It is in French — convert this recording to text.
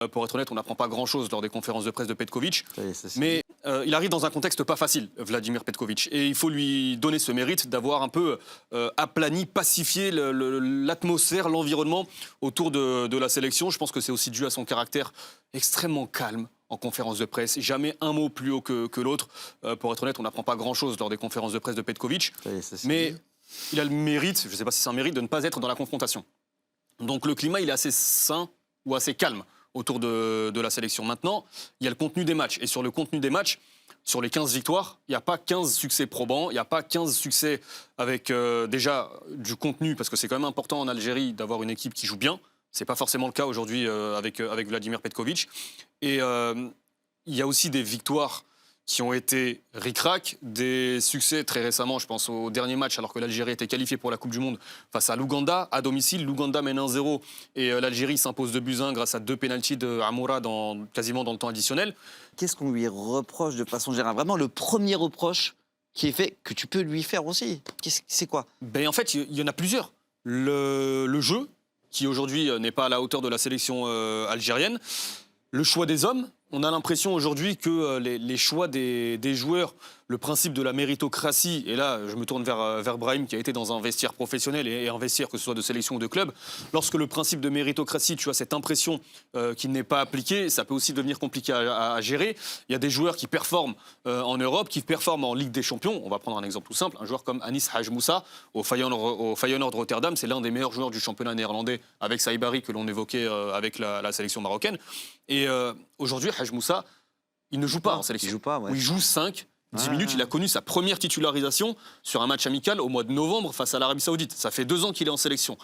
Pour être honnête, on n'apprend pas grand-chose lors des conférences de presse de Petkovic. Ça, Mais il arrive dans un contexte pas facile, Vladimir Petkovic. Et il faut lui donner ce mérite d'avoir un peu aplani, pacifié l'atmosphère, l'environnement autour de la sélection. Je pense que c'est aussi dû à son caractère extrêmement calme en conférence de presse. Jamais un mot plus haut que l'autre. Pour être honnête, on n'apprend pas grand-chose lors des conférences de presse de Petkovic. Mais il a le mérite, je ne sais pas si c'est un mérite, de ne pas être dans la confrontation. Donc le climat, il est assez sain ou assez calme autour de la sélection. Maintenant, il y a le contenu des matchs. Et sur le contenu des matchs, sur les 15 victoires, il n'y a pas 15 succès probants, il n'y a pas 15 succès avec déjà du contenu, parce que c'est quand même important en Algérie d'avoir une équipe qui joue bien. Ce n'est pas forcément le cas aujourd'hui avec Vladimir Petkovic. Et il y a aussi des victoires qui ont été ric-rac, des succès très récemment, je pense au dernier match, alors que l'Algérie était qualifiée pour la Coupe du Monde face à l'Ouganda, à domicile. L'Ouganda mène 1-0 et l'Algérie s'impose 2-1 grâce à 2 pénaltys de Amoura quasiment dans le temps additionnel. Qu'est-ce qu'on lui reproche de façon générale? Vraiment, le premier reproche qui est fait, que tu peux lui faire aussi, c'est quoi? Ben, en fait, il y en a plusieurs. Le jeu, qui aujourd'hui n'est pas à la hauteur de la sélection algérienne. Le choix des hommes. On a l'impression aujourd'hui que les choix des joueurs, le principe de la méritocratie, et là je me tourne vers Brahim qui a été dans un vestiaire professionnel et un vestiaire que ce soit de sélection ou de club, lorsque le principe de méritocratie, tu as cette impression qu'il n'est pas appliqué, ça peut aussi devenir compliqué à gérer. Il y a des joueurs qui performent en Europe, qui performent en Ligue des Champions. On va prendre un exemple tout simple, un joueur comme Anis Hajmoussa au Feyenoord de Rotterdam, c'est l'un des meilleurs joueurs du championnat néerlandais avec Saïbari que l'on évoquait avec la sélection marocaine. Et aujourd'hui, Hajmoussa, il ne joue pas en sélection. Il joue pas, ouais. Il joue 5, 10 minutes. Il a connu sa première titularisation sur un match amical au mois de novembre face à l'Arabie Saoudite. Ça fait 2 ans qu'il est en sélection.